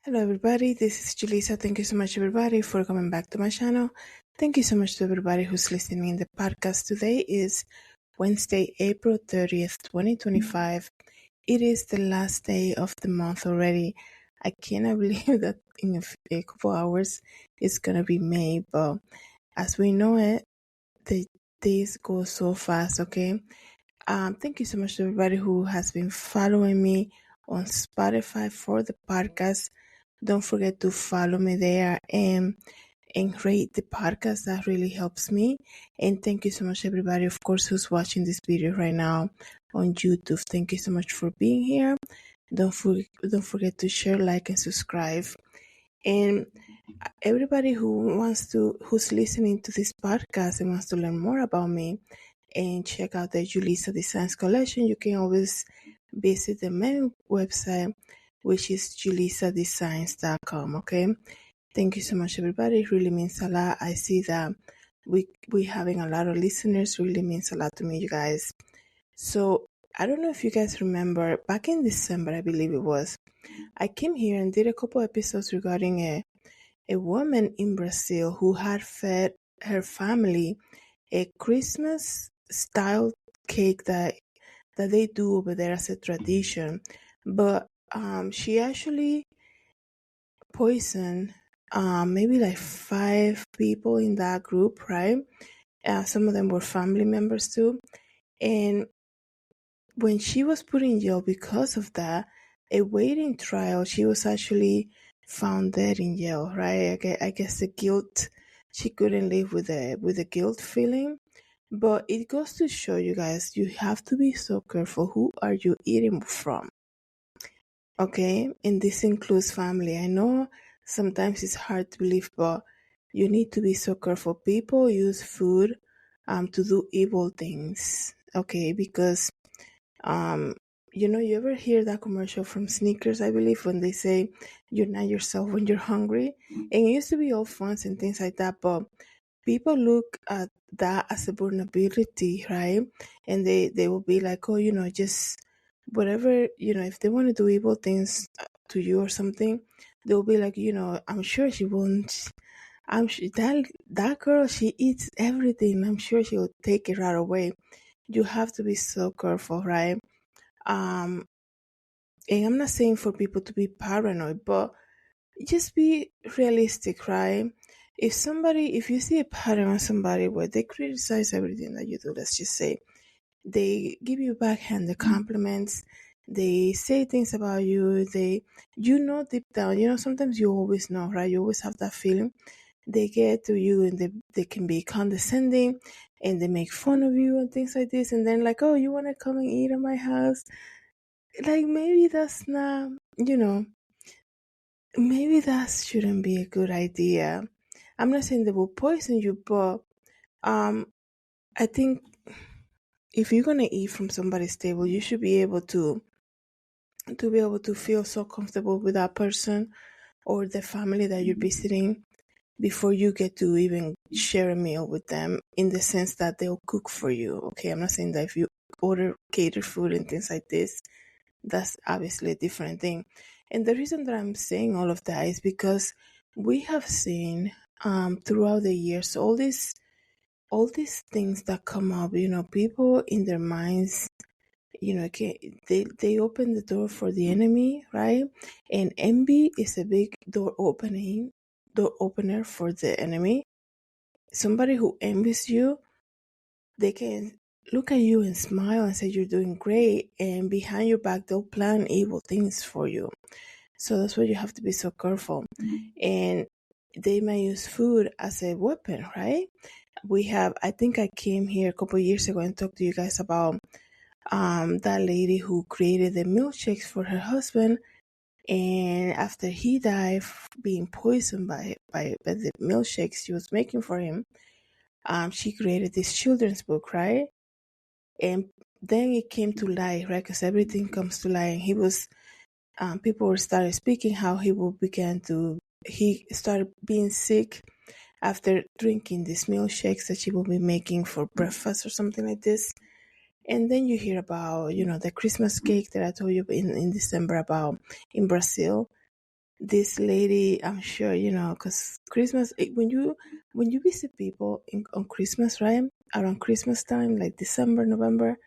Hello, everybody. This is Julissa. Thank you so much, everybody, for coming back to my channel. Thank you so much to everybody who's listening in the podcast. Today is Wednesday, April 30th, 2025. It is the last day of the month already. I cannot believe that in a couple hours it's going to be May, but as we know it, the days go so fast, okay? Thank you so much to everybody who has been following me on Spotify for the podcast. Don't forget to follow me there and rate the podcast. That really helps me. And thank you so much, everybody, of course, who's watching this video right now on YouTube. Thank you so much for being here. Don't forget to share, like, and subscribe. And everybody who's listening to this podcast and wants to learn more about me and check out the Julissa Designs collection, you can always visit the main website, which is julissadesigns.com. Okay, thank you so much, everybody. It really means a lot. I see that we having a lot of listeners. Really means a lot to me, you guys. So I don't know if you guys remember back in December, I believe it was, I came here and did a couple episodes regarding a woman in Brazil who had fed her family a Christmas style cake that they do over there as a tradition. But she actually poisoned maybe like 5 people in that group, right? Some of them were family members too. And when she was put in jail because of that, awaiting trial, she was actually found dead in jail, right? I guess the guilt, she couldn't live with the guilt feeling. But it goes to show you guys, you have to be so careful. Who are you eating from? Okay, and this includes family. I know sometimes it's hard to believe, but you need to be so careful. People use food to do evil things. Okay, because you ever hear that commercial from Snickers, I believe, when they say you're not yourself when you're hungry? And it used to be all fun and things like that, but people look at that as a vulnerability, right? And they will be like, oh, just whatever, if they want to do evil things to you or something, they'll be like, I'm sure she won't. I'm sure that girl, she eats everything. I'm sure she'll take it right away. You have to be so careful, right? Um, and I'm not saying for people to be paranoid, but just be realistic, right? If you see a pattern on somebody where they criticize everything that you do, let's just say, they give you backhanded compliments, they say things about you, deep down, sometimes you always know, right? You always have that feeling. They get to you and they can be condescending and they make fun of you and things like this. And then like, oh, you want to come and eat at my house? Like maybe that's not, maybe that shouldn't be a good idea. I'm not saying they will poison you, but I think if you're gonna eat from somebody's table, you should be able to feel so comfortable with that person or the family that you're visiting before you get to even share a meal with them, in the sense that they'll cook for you. Okay, I'm not saying that if you order catered food and things like this, that's obviously a different thing. And the reason that I'm saying all of that is because we have seen throughout the years all these things that come up, people in their minds, they open the door for the enemy, right? And envy is a big door opener for the enemy. Somebody who envies you, they can look at you and smile and say you're doing great, and behind your back they'll plan evil things for you. So that's why you have to be so careful. And they may use food as a weapon, right? I think I came here a couple of years ago and talked to you guys about that lady who created the milkshakes for her husband, and after he died being poisoned by the milkshakes she was making for him, she created this children's book, right? And then it came to light, right? Because everything comes to light. And he was, people were started speaking how he started being sick after drinking these milkshakes that she will be making for breakfast or something like this. And then you hear about, the Christmas cake that I told you in December about in Brazil. this lady, I'm sure, because Christmas, when you visit people on Christmas, right? Around Christmas time, like December, November,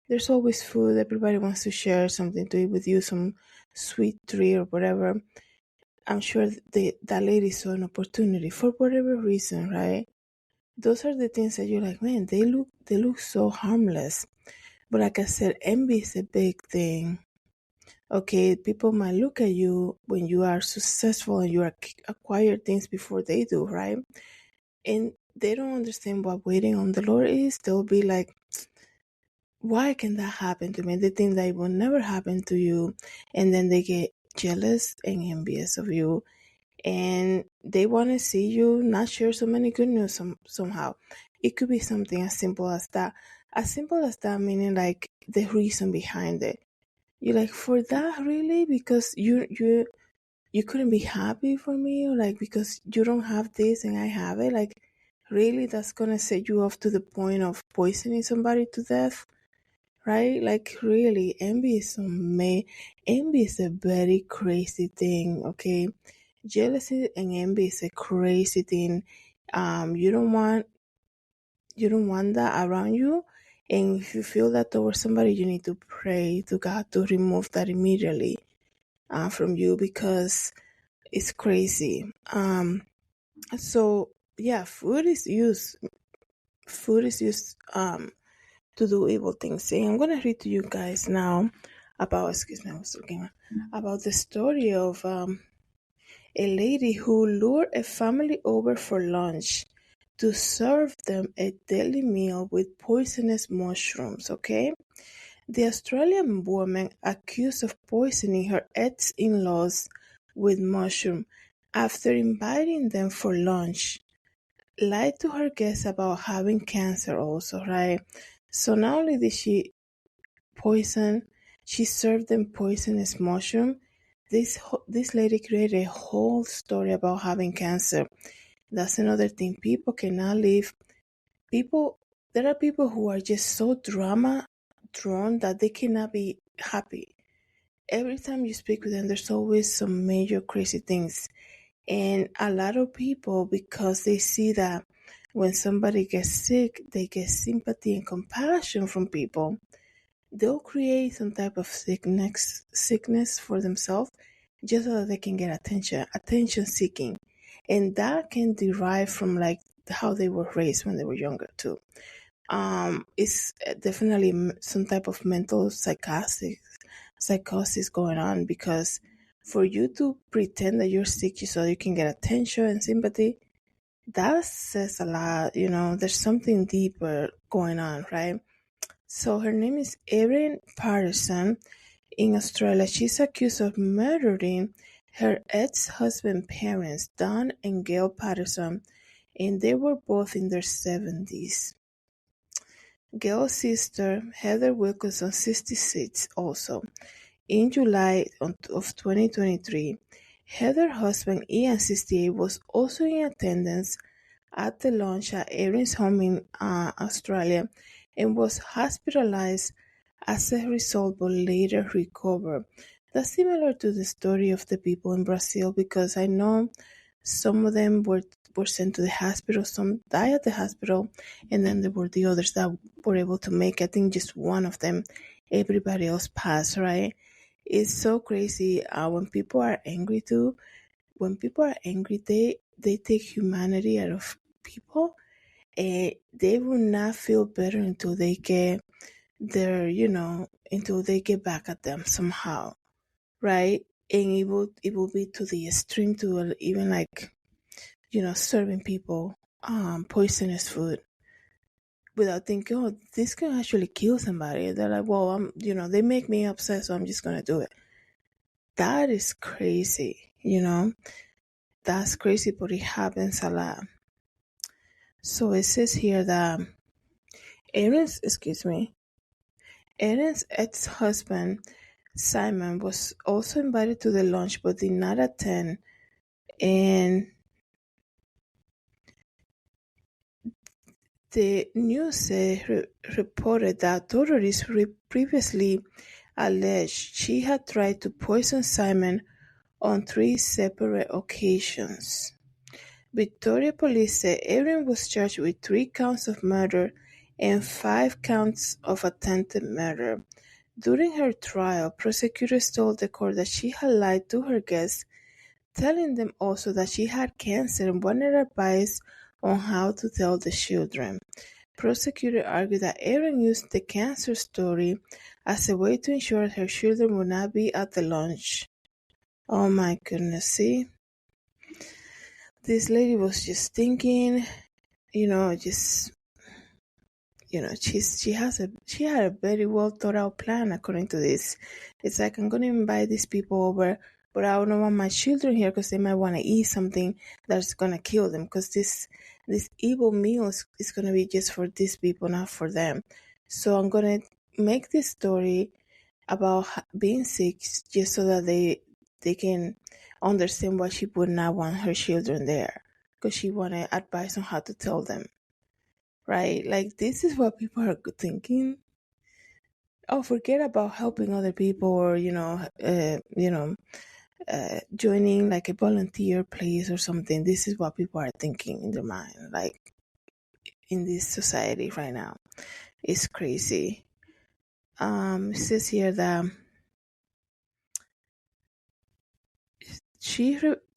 there's always food. Everybody wants to share something to eat with you, some sweet treat or whatever. I'm sure that lady saw an opportunity for whatever reason, right? Those are the things that you're like, man, they look so harmless. But like I said, envy is a big thing. Okay, people might look at you when you are successful and you acquire things before they do, right? And they don't understand what waiting on the Lord is. They'll be like, why can that happen to me? They think that it will never happen to you. And then they get jealous and envious of you. And they want to see you not share so many good news somehow. It could be something as simple as that. As simple as that, meaning like the reason behind it. You're like, for that really? Because you couldn't be happy for me, or like because you don't have this and I have it? Like, really, that's gonna set you off to the point of poisoning somebody to death? Right? Like, really, envy is a very crazy thing, okay? Jealousy and envy is a crazy thing. You don't want that around you. And if you feel that towards somebody, you need to pray to God to remove that immediately from you, because it's crazy. So yeah, food is used to do evil things. And I'm gonna read to you guys now about, excuse me, I was looking about the story of a lady who lured a family over for lunch to serve them a deadly meal with poisonous mushrooms. Okay, the Australian woman accused of poisoning her ex-in-laws with mushroom after inviting them for lunch lied to her guests about having cancer also, right? So not only did she poison, she served them poisonous mushroom. This lady created a whole story about having cancer. That's another thing. People cannot live. People, there are people who are just so drama drawn that they cannot be happy. Every time you speak with them, there's always some major crazy things. And a lot of people, because they see that when somebody gets sick, they get sympathy and compassion from people, they'll create some type of sickness for themselves just so that they can get attention seeking. And that can derive from like how they were raised when they were younger too. It's definitely some type of mental psychosis going on, because for you to pretend that you're sick so you can get attention and sympathy, that says a lot. There's something deeper going on, right? So her name is Erin Patterson. In Australia, she's accused of murdering her ex-husband's parents, Don and Gail Patterson, and they were both in their 70s. Gail's sister, Heather Wilkinson, 66, also. In July of 2023, Heather's husband, Ian, 68, was also in attendance at the lunch at Erin's home in Australia and was hospitalized as a result but later recovered. That's similar to the story of the people in Brazil, because I know some of them were sent to the hospital, some died at the hospital, and then there were the others that were able to make, I think, just one of them. Everybody else passed, right? It's so crazy. When people are angry too, they take humanity out of people, and they will not feel better until they get until they get back at them somehow, right? And it will be to the extreme, to even like serving people poisonous food without thinking, oh, this can actually kill somebody. They're like, well, they make me upset, so I'm just gonna do it. That is crazy. That's crazy, but it happens a lot. So it says here that Erin's ex-husband Simon was also invited to the lunch but did not attend. And the news reported that authorities previously alleged she had tried to poison Simon on three separate occasions. Victoria police say Erin was charged with 3 counts of murder and 5 counts of attempted murder. During her trial, prosecutors told the court that she had lied to her guests, telling them also that she had cancer and wanted advice on how to tell the children. Prosecutors argued that Erin used the cancer story as a way to ensure her children would not be at the lunch. Oh my goodness, see? This lady was just thinking, just she had a very well thought out plan according to this. It's like, I'm gonna invite these people over, but I don't want my children here because they might want to eat something that's gonna kill them, because this evil meal is gonna be just for these people, not for them. So I'm gonna make this story about being sick just so that they can understand why she would not want her children there, because she wanted advice on how to tell them. Right? Like, this is what people are thinking. Oh, forget about helping other people, or joining like a volunteer place or something. This is what people are thinking in their mind, like, in this society right now. It's crazy. It says here that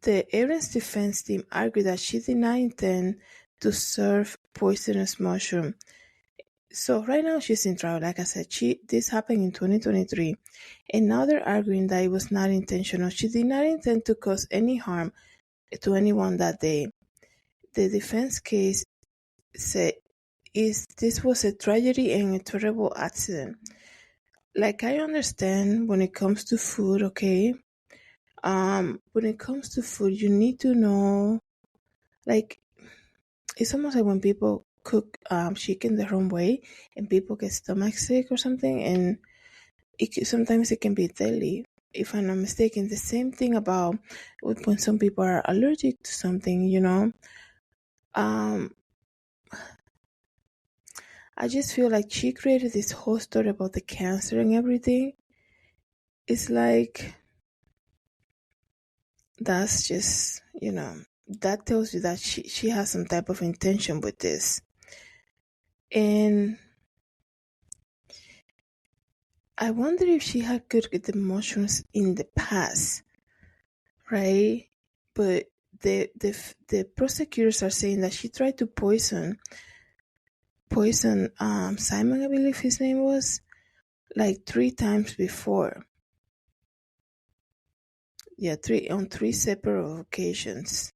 the Erin's defense team argued that she did not intend to serve poisonous mushroom. So right now she's in trial. Like I said, this happened in 2023, and now they're arguing that it was not intentional. She did not intend to cause any harm to anyone that day. The defense case said this was a tragedy and a terrible accident. Like, I understand when it comes to food, okay? When it comes to food, you need to know, like, it's almost like when people cook chicken the wrong way and people get stomach sick or something, and sometimes it can be deadly, if I'm not mistaken. The same thing about when some people are allergic to something. Um, I just feel like she created this whole story about the cancer and everything. It's like, that's just, that tells you that she has some type of intention with this. And I wonder if she had cooked the mushrooms in the past, right? But the prosecutors are saying that she tried to poison Simon, I believe his name was, like 3 times before. Yeah, on 3 separate occasions.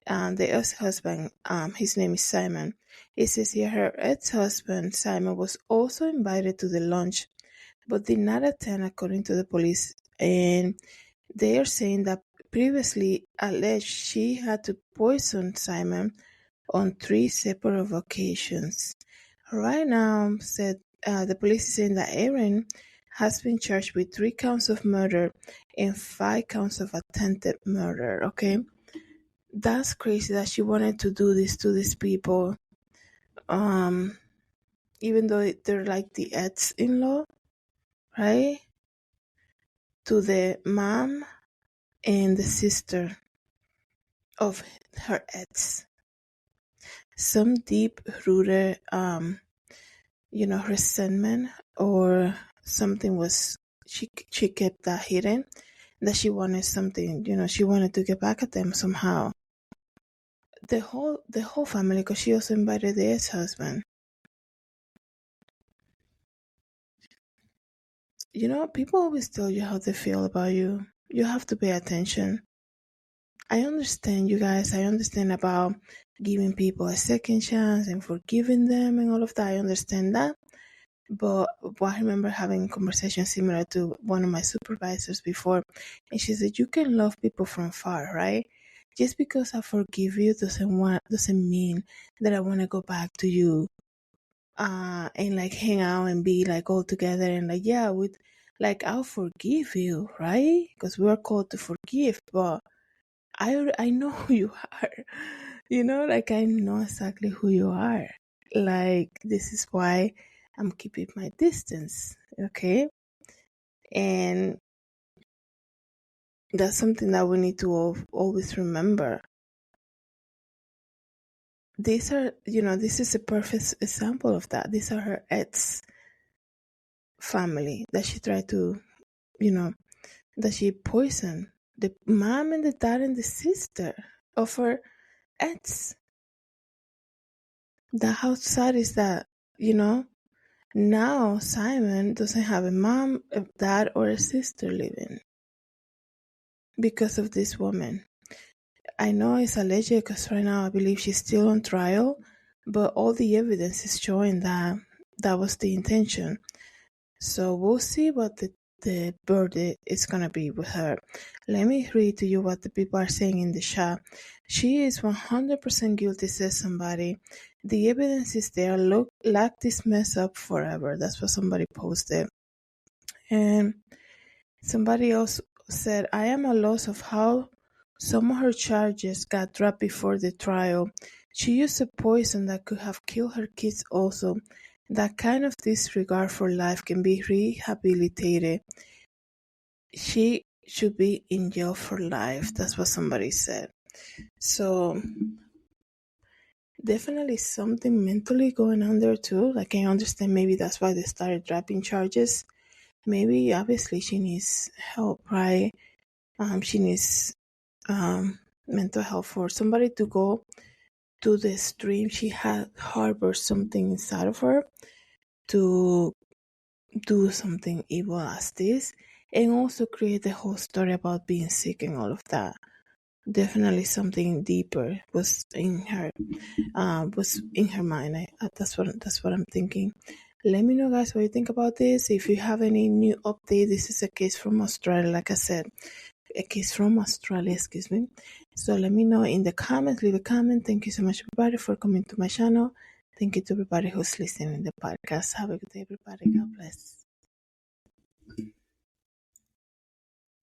The ex-husband, his name is Simon. It says here her ex-husband Simon was also invited to the lunch, but did not attend, according to the police. And they are saying that previously alleged she had to poison Simon on 3 separate occasions. Right now, said the police is saying that Erin has been charged with 3 counts of murder and 5 counts of attempted murder. Okay, that's crazy that she wanted to do this to these people. Even though they're like the ex-in-law, right? To the mom and the sister of her ex. Some deep-rooted, resentment, or something was, she kept that hidden, that she wanted something, she wanted to get back at them somehow. The whole family, because she also invited the ex-husband. People always tell you how they feel about you. You have to pay attention. I understand, you guys. I understand about giving people a second chance and forgiving them and all of that. I understand that. But I remember having a conversation similar to one of my supervisors before, and she said, "You can love people from far, right? Just because I forgive you doesn't mean that I want to go back to you, and like hang out and be like all together and like, yeah, with like, I'll forgive you, right? Because we are called to forgive, but I know who you are, like, I know exactly who you are. Like, this is why I'm keeping my distance, okay? And That's something that we need to always remember. These are, this is a perfect example of that. These are her ex family that she tried to, you know, that she poisoned the mom and the dad and the sister of her ex. That how sad is that, you know? Now Simon doesn't have a mom, a dad, or a sister living because of this woman. I know it's alleged because right now I believe she's still on trial, but all the evidence is showing that that was the intention. So we'll see what the verdict is going to be with her. Let me read to you what the people are saying in the chat. She is 100% guilty, says somebody. The evidence is there. Lock this mess up forever. That's what somebody posted. And somebody else said, I am a loss of how some of her charges got dropped before the trial. She used a poison that could have killed her kids also. That kind of disregard for life can be rehabilitated. She should be in jail for life. That's what somebody said. So definitely something mentally going on there too. I can understand maybe that's why they started dropping charges. Maybe obviously she needs help, right? She needs mental health. For somebody to go to the extreme, she had harbored something inside of her to do something evil as this, and also create the whole story about being sick and all of that. Definitely something deeper was in her mind. That's what I'm thinking. Let me know, guys, what you think about this. If you have any new update, this is a case from Australia, like I said, a case from Australia, excuse me. So let me know in the comments, leave a comment. Thank you so much, everybody, for coming to my channel. Thank you to everybody who's listening to the podcast. Have a good day, everybody. God bless.